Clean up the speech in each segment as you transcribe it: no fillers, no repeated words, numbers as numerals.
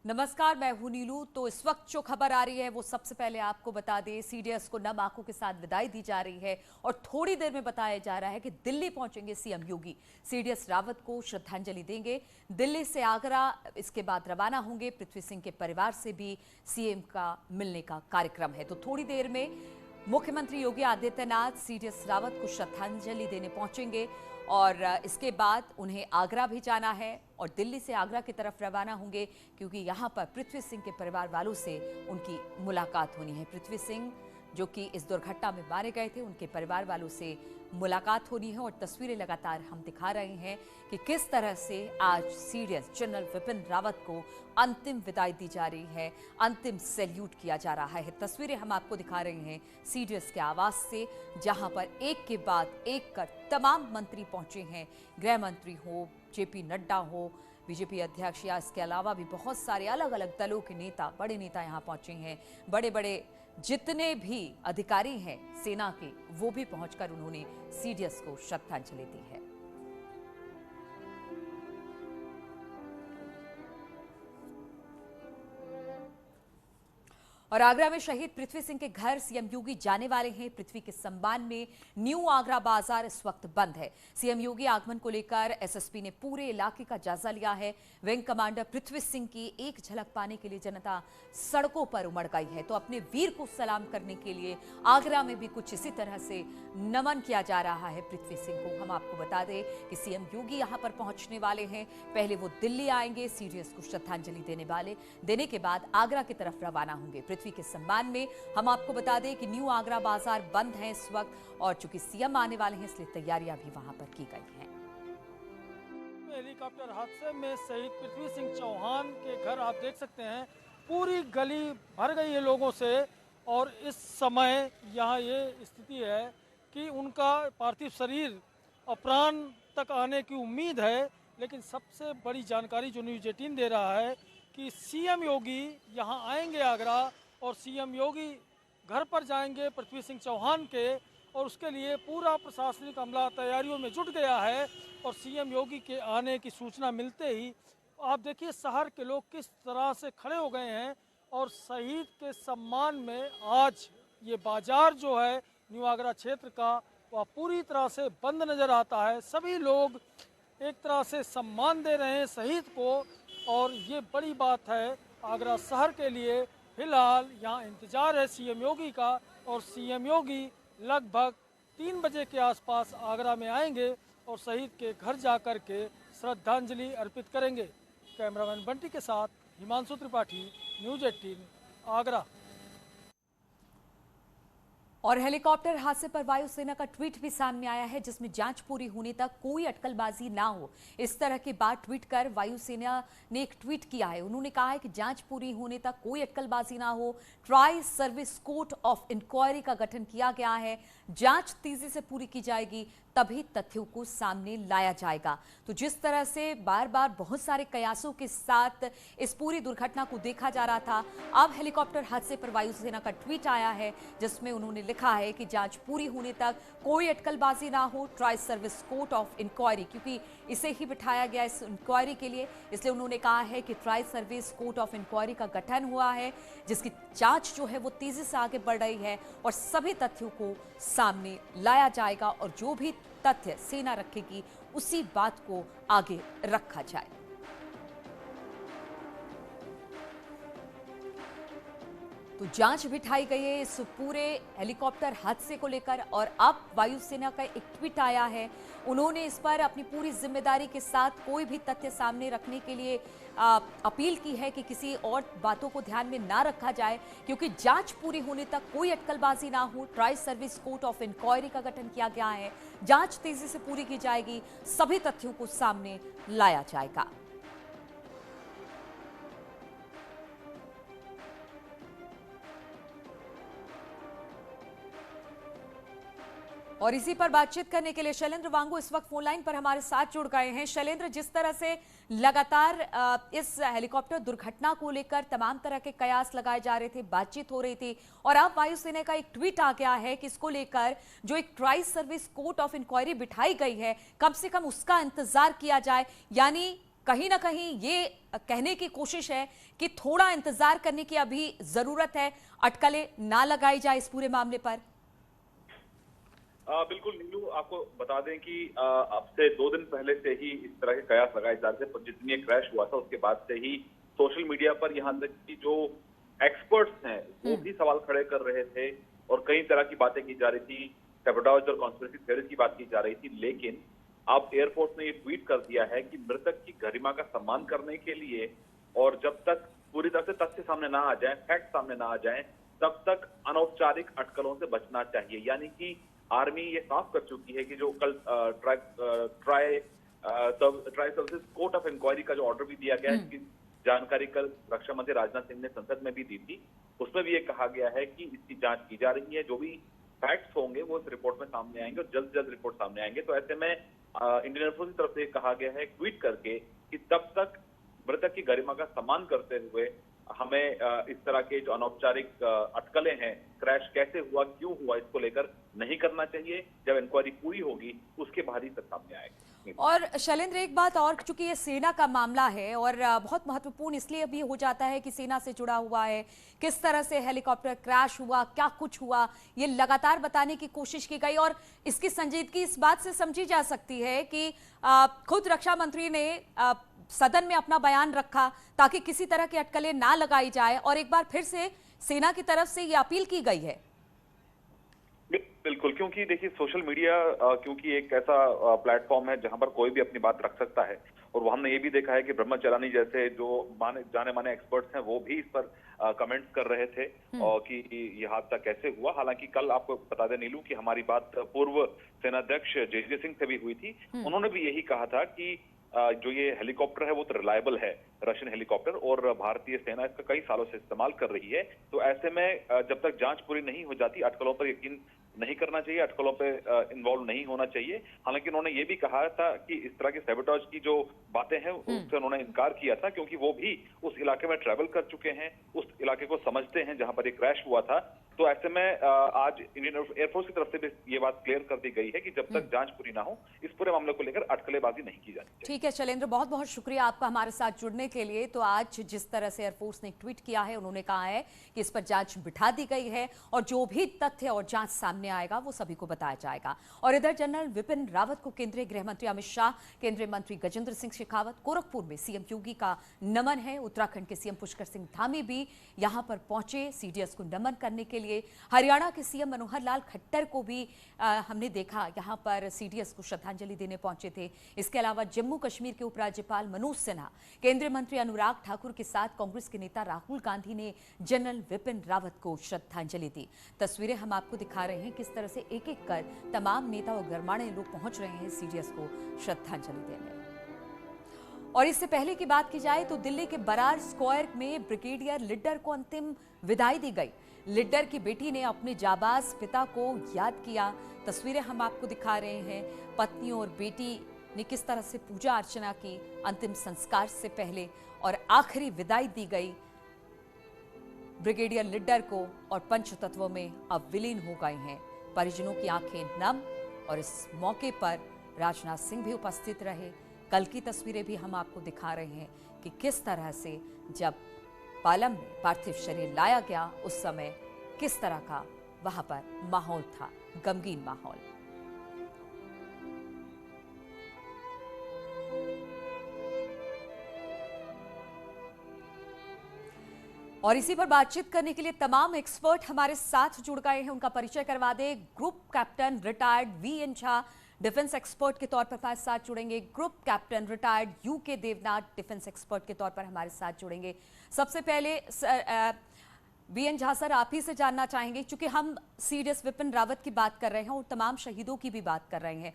नमस्कार, मैं हूं नीलू। तो इस वक्त जो खबर आ रही है वो सबसे पहले आपको बता दें, सीडीएस को नम आंखों के साथ विदाई दी जा रही है और थोड़ी देर में बताया जा रहा है कि दिल्ली पहुंचेंगे सीएम योगी। सीडीएस रावत को श्रद्धांजलि देंगे। दिल्ली से आगरा इसके बाद रवाना होंगे। पृथ्वी सिंह के परिवार से भी सीएम का मिलने का कार्यक्रम है। तो थोड़ी देर में मुख्यमंत्री योगी आदित्यनाथ सीडीएस रावत को श्रद्धांजलि देने पहुंचेंगे और इसके बाद उन्हें आगरा भी जाना है और दिल्ली से आगरा की तरफ रवाना होंगे, क्योंकि यहां पर पृथ्वी सिंह के परिवार वालों से उनकी मुलाकात होनी है। पृथ्वी सिंह जो कि इस दुर्घटना में मारे गए थे, उनके परिवार वालों से मुलाकात होनी है और तस्वीरें लगातार हम दिखा रहे हैं कि किस तरह से आज सीडीएस जनरल विपिन रावत को अंतिम विदाई दी जा रही है, अंतिम सैल्यूट किया जा रहा है। तस्वीरें हम आपको दिखा रहे हैं सीडीएस के आवास से, जहां पर एक के बाद एक कर तमाम मंत्री पहुंचे हैं। गृह मंत्री हो, जेपी नड्डा हो, बीजेपी अध्यक्ष, या इसके अलावा भी बहुत सारे अलग अलग दलों के नेता, बड़े नेता यहां पहुंचे हैं। बड़े बड़े जितने भी अधिकारी हैं सेना के, वो भी पहुंचकर उन्होंने सीडीएस को श्रद्धांजलि दी है। और आगरा में शहीद पृथ्वी सिंह के घर सीएम योगी जाने वाले हैं। पृथ्वी के सम्मान में न्यू आगरा बाजार इस वक्त बंद है। सीएम योगी आगमन को लेकर एसएसपी ने पूरे इलाके का जायजा लिया है। विंग कमांडर पृथ्वी सिंह की एक झलक पाने के लिए जनता सड़कों पर उमड़ गई है। तो अपने वीर को सलाम करने के लिए आगरा में भी कुछ इसी तरह से नमन किया जा रहा है पृथ्वी सिंह को। हम आपको बता दें कि सीएम योगी यहां पर पहुंचने वाले हैं। पहले वो दिल्ली आएंगे, सीडीएस को श्रद्धांजलि देने के बाद आगरा की तरफ रवाना होंगे। पृथ्वी के सम्मान में हम आपको बता दें कि न्यू आगरा बाजार बंद है इस वक्त, और चूंकि सीएम आने वाले हैं इसलिए तैयारियां भी वहां पर की गई हैं। हेलीकॉप्टर हादसे में शहीद पृथ्वी सिंह चौहान के घर आप देख सकते हैं, पूरी गली भर गई है लोगों से। और इस समय यहाँ ये स्थिति है कि उनका पार्थिव शरीर अपराह्न तक आने की उम्मीद है। लेकिन सबसे बड़ी जानकारी जो न्यूज़ 18 दे रहा है कि सीएम योगी यहाँ आएंगे आगरा, और सीएम योगी घर पर जाएंगे पृथ्वी सिंह चौहान के, और उसके लिए पूरा प्रशासनिक अमला तैयारियों में जुट गया है। और सीएम योगी के आने की सूचना मिलते ही आप देखिए शहर के लोग किस तरह से खड़े हो गए हैं। और शहीद के सम्मान में आज ये बाजार जो है न्यू आगरा क्षेत्र का, वह पूरी तरह से बंद नज़र आता है। सभी लोग एक तरह से सम्मान दे रहे हैं शहीद को, और ये बड़ी बात है आगरा शहर के लिए। फिलहाल यहाँ इंतजार है सीएम योगी का, और सीएम योगी लगभग 3 बजे के आसपास आगरा में आएंगे और शहीद के घर जाकर के श्रद्धांजलि अर्पित करेंगे। कैमरामैन बंटी के साथ हिमांशु त्रिपाठी, न्यूज़ 18 आगरा। और हेलीकॉप्टर हादसे पर वायुसेना का ट्वीट भी सामने आया है, जिसमें जांच पूरी होने तक कोई अटकलबाजी ना हो, इस तरह की बात ट्वीट कर वायुसेना ने एक ट्वीट किया है। उन्होंने कहा है कि जांच पूरी होने तक कोई अटकलबाजी ना हो। Tri service court of inquiry का गठन किया गया है। जांच तेजी से पूरी की जाएगी, तभी तथ्यों को सामने लाया जाएगा। तो जिस तरह से बार बार बहुत सारे कयासों के साथ इस पूरी दुर्घटना को देखा जा रहा था, अब हेलीकॉप्टर हादसे पर वायुसेना का ट्वीट आया है, जिसमें उन्होंने लिखा है कि जांच पूरी होने तक कोई अटकलबाजी ना हो। Tri service court of inquiry, क्योंकि इसे ही बिठाया गया इस इंक्वायरी के लिए, इसलिए उन्होंने कहा है कि tri service court of inquiry का गठन हुआ है, जिसकी जांच जो है वो तेजी से आगे बढ़ रही है और सभी तथ्यों को सामने लाया जाएगा, और जो भी तथ्य सेना रखेगी उसी बात को आगे रखा जाए। तो जांच बिठाई गई है इस पूरे हेलीकॉप्टर हादसे को लेकर, और अब वायुसेना का एक ट्वीट आया है। उन्होंने इस पर अपनी पूरी जिम्मेदारी के साथ कोई भी तथ्य सामने रखने के लिए अपील की है कि किसी और बातों को ध्यान में ना रखा जाए, क्योंकि जांच पूरी होने तक कोई अटकलबाजी ना हो। Tri service court of inquiry का गठन किया गया है, जांच तेजी से पूरी की जाएगी, सभी तथ्यों को सामने लाया जाएगा। और इसी पर बातचीत करने के लिए शैलेंद्र वांगू इस वक्त फोन लाइन पर हमारे साथ जुड़ गए हैं। शैलेंद्र, जिस तरह से लगातार इस हेलीकॉप्टर दुर्घटना को लेकर तमाम तरह के कयास लगाए जा रहे थे, बातचीत हो रही थी, और अब वायुसेना का एक ट्वीट आ गया है कि इसको लेकर जो एक tri service court of inquiry बिठाई गई है, कम से कम उसका इंतजार किया जाए, यानी कहीं ना कहीं ये कहने की कोशिश है कि थोड़ा इंतजार करने की अभी जरूरत है, अटकलें ना लगाई जाए इस पूरे मामले पर? बिल्कुल नीलू, आपको बता दें कि अब से 2 दिन पहले से ही इस तरह के कयास लगाए जा रहे थे, पर जितनी क्रैश हुआ था उसके बाद से ही सोशल मीडिया पर यहाँ तक कि जो एक्सपर्ट्स हैं वो भी सवाल खड़े कर रहे थे और कई तरह की बातें की जा रही थी, सैबोटाज और कॉन्स्पिरेसी थ्योरीज की बात की जा रही थी। लेकिन अब एयरफोर्स ने ये ट्वीट कर दिया है कि मृतक की गरिमा का सम्मान करने के लिए और जब तक पूरी तरह से तथ्य सामने ना आ जाए, फैक्ट सामने ना आ जाए, तब तक अनौपचारिक अटकलों से बचना चाहिए। यानी कि आर्मी ये साफ कर चुकी है कि जो कल tri services court of inquiry का जो ऑर्डर भी दिया गया है, इसकी जानकारी कल रक्षा मंत्री राजनाथ सिंह ने संसद में भी दी थी, उसमें भी ये कहा गया है कि इसकी जांच की जा रही है, जो भी फैक्ट्स होंगे वो इस रिपोर्ट में सामने आएंगे और जल्द से जल्द रिपोर्ट सामने आएंगे। तो ऐसे में इंडियन एयरफोर्स की तरफ से कहा गया है ट्वीट करके कि तब तक मृतक की गरिमा का सम्मान करते हुए हमें इस तरह के जो अनौपचारिक अटकलें हैं, क्रैश कैसे हुआ, क्यों हुआ, इसको लेकर नहीं करना चाहिए। जब इंक्वायरी पूरी होगी उसके बाद ही सब सामने आएगा। और शैलेंद्र, एक बात और, चूंकि ये सेना का मामला है और बहुत महत्वपूर्ण इसलिए भी हो जाता है कि सेना से जुड़ा हुआ है, किस तरह से हेलीकॉप्टर क्रैश हुआ, क्या कुछ हुआ, ये लगातार बताने की कोशिश की गई और इसकी संजीदगी इस बात से समझी जा सकती है कि खुद रक्षा मंत्री ने सदन में अपना बयान रखा ताकि किसी तरह की अटकलें ना लगाई जाए और एक बार फिर से सेना की तरफ से ये अपील की गई है। बिल्कुल, क्योंकि देखिए सोशल मीडिया क्योंकि एक ऐसा प्लेटफॉर्म है जहां पर कोई भी अपनी बात रख सकता है और वो हमने ये भी देखा है कि ब्रह्मचरानी जैसे जो जाने माने एक्सपर्ट्स हैं वो भी इस पर कमेंट्स कर रहे थे कि ये हादसा कैसे हुआ। हालांकि कल आपको बता दें नीलू कि हमारी बात पूर्व सेनाध्यक्ष जे सिंह से भी हुई थी, उन्होंने भी यही कहा था कि जो ये हेलीकॉप्टर है वो तो रिलायबल है, रशियन हेलीकॉप्टर, और भारतीय सेना इसका कई सालों से इस्तेमाल कर रही है। तो ऐसे में जब तक जांच पूरी नहीं हो जाती, अटकलों पर यकीन नहीं करना चाहिए, अटकलों पे इन्वॉल्व नहीं होना चाहिए। हालांकि उन्होंने ये भी कहा था कि इस तरह के सैबोटाज की जो बातें हैं उससे उन्होंने इनकार किया था, क्योंकि वो भी उस इलाके में ट्रैवल कर चुके हैं, उस इलाके को समझते हैं जहां पर ये क्रैश हुआ था। तो ऐसे में आज इंडियन एयरफोर्स की तरफ से भी ये बात क्लियर कर दी गई है कि जब तक जांच पूरी ना हो इस पूरे मामले को लेकर अटकलेबाजी नहीं की जानी चाहिए। ठीक है शैलेंद्र, बहुत बहुत शुक्रिया आपका हमारे साथ जुड़ने के लिए। तो आज जिस तरह से एयरफोर्स ने ट्वीट किया है, उन्होंने कहा है कि इस पर जांच बिठा दी गई है और जो भी तथ्य और जांच सामने आएगा वो सभी को बताया जाएगा। और इधर जनरल विपिन रावत को केंद्रीय गृह मंत्री अमित शाह, केंद्रीय मंत्री गजेंद्र सिंह शेखावत, गोरखपुर में सीएम योगी का नमन है। उत्तराखंड के सीएम पुष्कर सिंह धामी भी यहां पर पहुंचे सीडीएस को नमन करने के लिए। हरियाणा के सीएम मनोहर लाल खट्टर को भी हमने देखा यहां पर सीडीएस को श्रद्धांजलि देने पहुंचे थे। इसके अलावा जम्मू कश्मीर के उपराज्यपाल मनोज सिन्हा, केंद्रीय मंत्री अनुराग ठाकुर के साथ कांग्रेस के नेता राहुल गांधी ने जनरल विपिन रावत को श्रद्धांजलि दी। तस्वीरें हम आपको दिखा रहे हैं किस तरह से एक एक कर तमाम नेता और गणमान्य लोग पहुंच रहे हैं सीडीएस को श्रद्धांजलि देने। और इससे पहले की बात की जाए तो दिल्ली के बरार स्क्वायर में ब्रिगेडियर लिड्डर को अंतिम विदाई दी गई। लिड्डर की बेटी ने अपने जाबाज पिता को याद किया। तस्वीरें हम आपको दिखा रहे हैं, पत्नी और बेटी ने किस तरह से पूजा अर्चना की अंतिम संस्कार से पहले और आखिरी विदाई दी गई ब्रिगेडियर लिड्डर को और पंचतत्वों में अब विलीन हो गए हैं। परिजनों की आंखें नम और इस मौके पर राजनाथ सिंह भी उपस्थित रहे। कल की तस्वीरें भी हम आपको दिखा रहे हैं कि किस तरह से जब पालम में पार्थिव शरीर लाया गया उस समय किस तरह का वहां पर माहौल था, गमगीन माहौल। और इसी पर बातचीत करने के लिए तमाम एक्सपर्ट हमारे साथ जुड़ गए हैं। उनका परिचय करवा दे। Group captain retired VN Jha defence expert के तौर पर हमारे साथ जुड़ेंगे। Group captain retired UK Devnath defence expert के तौर पर हमारे साथ जुड़ेंगे। सबसे पहले वीएन झा सर, आप ही से जानना चाहेंगे, क्योंकि हम सीडीएस विपिन रावत की बात कर रहे हैं और तमाम शहीदों की भी बात कर रहे हैं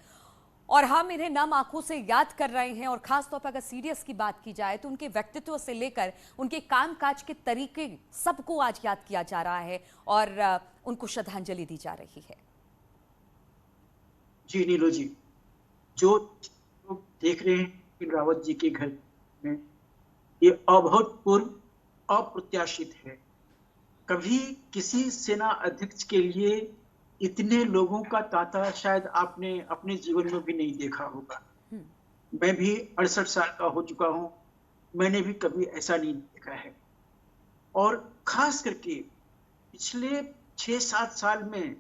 और हम इन्हें नम आंखों से याद कर रहे हैं। और खासतौर पर अगर सीडीएस की बात की जाए तो उनके व्यक्तित्व से लेकर उनके कामकाज के तरीके सबको आज याद किया जा रहा है और उनको श्रद्धांजलि दी जा रही है। जी नीलू जी, जो लोग देख रहे हैं विपिन रावत जी के घर में, ये अभूतपूर्व, अप्रत्याशित है। कभी किसी सेना अध्यक्ष के लिए इतने लोगों का तांता शायद आपने अपने जीवन में भी नहीं देखा होगा। मैं भी 68 साल का हो चुका हूं, मैंने भी कभी ऐसा नहीं देखा है। और खास करके पिछले 6-7 साल में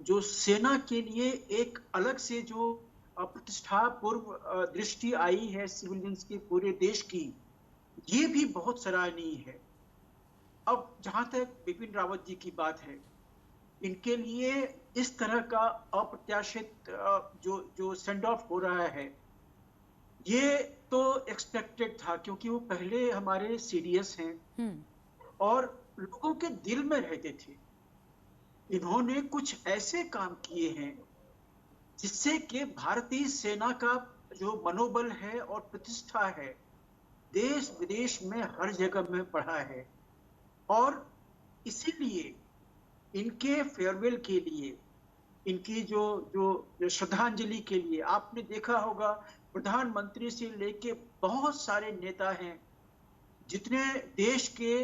जो सेना के लिए एक अलग से जो प्रतिष्ठा पूर्व दृष्टि आई है सिविलियंस के पूरे देश की, ये भी बहुत सराहनीय है। अब जहां तक बिपिन रावत जी की बात है, इनके लिए इस तरह का अप्रत्याशित जो सेंड ऑफ हो रहा है, ये तो एक्सपेक्टेड था, क्योंकि वो पहले हमारे सीडीएस हैं और लोगों के दिल में रहते थे। इन्होंने कुछ ऐसे काम किए हैं जिससे कि भारतीय सेना का जो मनोबल है और प्रतिष्ठा है, देश विदेश में हर जगह में बढ़ा है। और इसीलिए इनके फेयरवेल के लिए, इनकी जो श्रद्धांजलि के लिए, आपने देखा होगा प्रधानमंत्री से लेके बहुत सारे नेता हैं, जितने देश के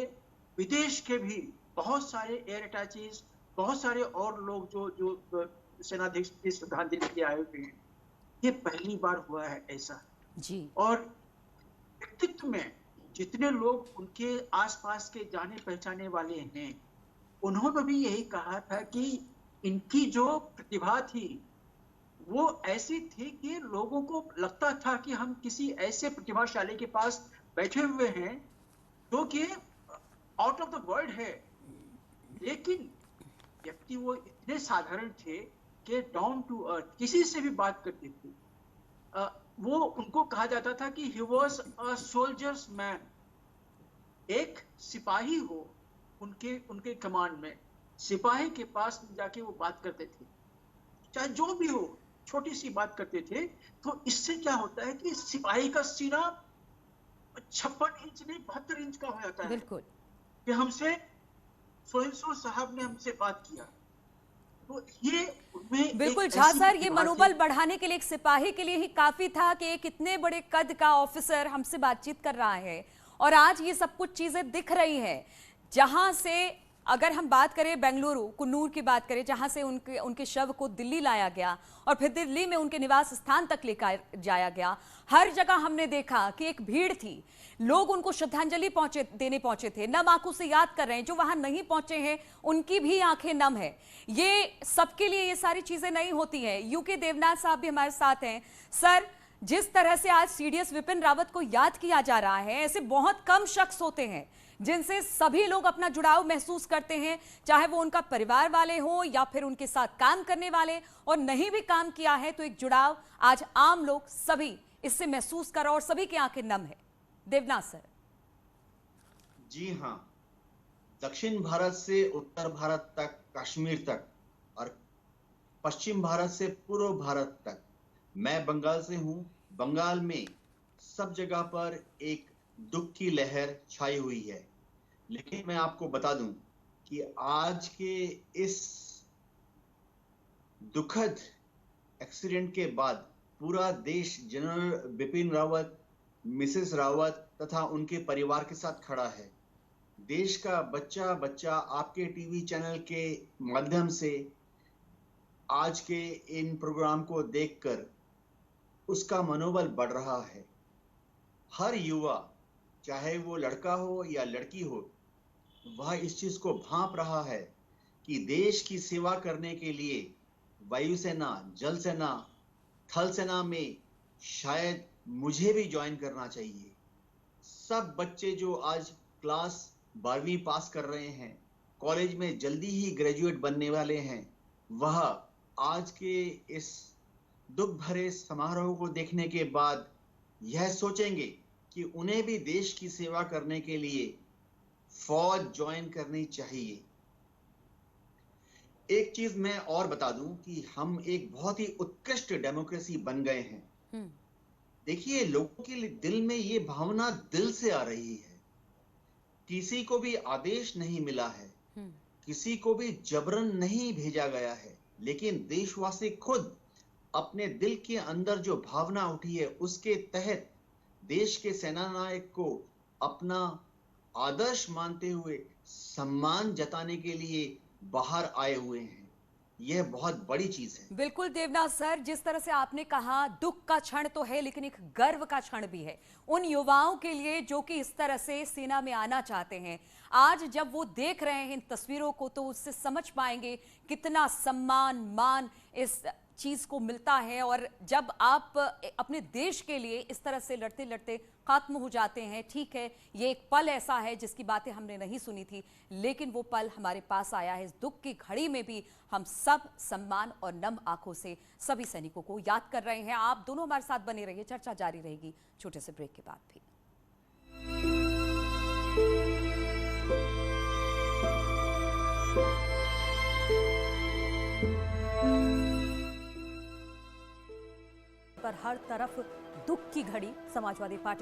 विदेश के भी बहुत सारे एयर अटैचीज, बहुत सारे और लोग जो सेनाध्यक्ष की श्रद्धांजलि के आए हुए हैं। ये पहली बार हुआ है ऐसा जी। और व्यक्तित्व में जितने लोग उनके आसपास के जाने पहचाने वाले हैं, उन्होंने भी यही कहा था कि इनकी जो प्रतिभा थी वो ऐसी थी कि लोगों को लगता था कि हम किसी ऐसे प्रतिभाशाली के पास बैठे हुए हैं जो कि आउट ऑफ द वर्ल्ड है। लेकिन व्यक्ति वो इतने साधारण थे कि डाउन टू अर्थ, किसी से भी बात करते थे। वो उनको कहा जाता था कि he was a soldiers man. एक सिपाही हो उनके कमांड में, सिपाही के पास जाके वो बात करते थे, चाहे जो भी हो, छोटी सी बात करते थे। तो इससे क्या होता है कि सिपाही का सीना 56 इंच नहीं 72 इंच का हो जाता है। बिल्कुल। कि हमसे सोइंसो साहब ने हमसे बात किया, तो ये उनमें बिल्कुल झा सर, ये मनोबल बढ़ाने के लिए एक सिपाही के लिए ही काफी था कि एक इतने बड़े कद का ऑफिसर हमसे बातचीत कर रहा है। और आज ये सब कुछ चीजें दिख रही हैं, जहां से अगर हम बात करें बेंगलुरु कुन्नूर की बात करें, जहां से उनके शव को दिल्ली लाया गया और फिर दिल्ली में उनके निवास स्थान तक लेकर जाया गया, हर जगह हमने देखा कि एक भीड़ थी, लोग उनको श्रद्धांजलि देने पहुंचे थे, नम आंखों से याद कर रहे हैं। जो वहां नहीं पहुंचे हैं उनकी भी आंखें नम है। ये सबके लिए ये सारी चीजें नहीं होती हैं। यूके देवनाथ साहब भी हमारे साथ हैं। सर, जिस तरह से आज सीडीएस विपिन रावत को याद किया जा रहा है, ऐसे बहुत कम शख्स होते हैं जिनसे सभी लोग अपना जुड़ाव महसूस करते हैं, चाहे वो उनका परिवार वाले हों या फिर उनके साथ काम करने वाले, और नहीं भी काम किया है तो एक जुड़ाव आज आम लोग सभी इससे महसूस कर रहे और सभी की आंखें नम है। देवनाथ सर। जी हाँ, दक्षिण भारत से उत्तर भारत तक, कश्मीर तक, और पश्चिम भारत से पूर्व भारत तक, मैं बंगाल से हूं, बंगाल में सब जगह पर एक दुख की लहर छाई हुई है। लेकिन मैं आपको बता दूं कि आज के इस दुखद एक्सीडेंट के बाद पूरा देश जनरल बिपिन रावत, मिसेस रावत तथा उनके परिवार के साथ खड़ा है। देश का बच्चा बच्चा आपके टीवी चैनल के माध्यम से आज के इन प्रोग्राम को देखकर उसका मनोबल बढ़ रहा है। हर युवा, चाहे वो लड़का हो या लड़की हो, वह इस चीज को भांप रहा है कि देश की सेवा करने के लिए वायुसेना, जल सेना, थल सेना में शायद मुझे भी ज्वाइन करना चाहिए। सब बच्चे जो आज क्लास 12वीं पास कर रहे हैं, कॉलेज में जल्दी ही ग्रेजुएट बनने वाले हैं, वह आज के इस दुख भरे समारोह को देखने के बाद यह सोचेंगे कि उन्हें भी देश की सेवा करने के लिए फौज ज्वाइन करनी चाहिए। एक चीज मैं और बता दूं कि हम एक बहुत ही उत्कृष्ट डेमोक्रेसी बन गए हैं। देखिए, लोगों के दिल में ये भावना दिल से आ रही है। किसी को भी आदेश नहीं मिला है, किसी को भी जबरन नहीं भेजा गया है, लेकिन देशवासी खुद अपने दिल के अंदर जो भावना उठी है उसके तहत देश के सेना नायक को अपना आदर्श मानते हुए सम्मान जताने के लिए बाहर आए हुए हैं। यह बहुत बड़ी चीज है। बिल्कुल देवनाथ सर, जिस तरह से आपने कहा दुख का क्षण तो है लेकिन एक गर्व का क्षण भी है उन युवाओं के लिए जो कि इस तरह से सेना में आना चाहते हैं। आज जब वो देख रहे हैं इन तस्वीरों को तो उससे समझ पाएंगे कितना सम्मान मान इस चीज को मिलता है। और जब आप अपने देश के लिए इस तरह से लड़ते लड़ते खत्म हो जाते हैं, ठीक है ये एक पल ऐसा है जिसकी बातें हमने नहीं सुनी थी लेकिन वो पल हमारे पास आया है। इस दुख की घड़ी में भी हम सब सम्मान और नम आंखों से सभी सैनिकों को याद कर रहे हैं। आप दोनों हमारे साथ बने रहिए, चर्चा जारी रहेगी छोटे से ब्रेक के बाद भी। पर हर तरफ दुख की घड़ी। समाजवादी पार्टी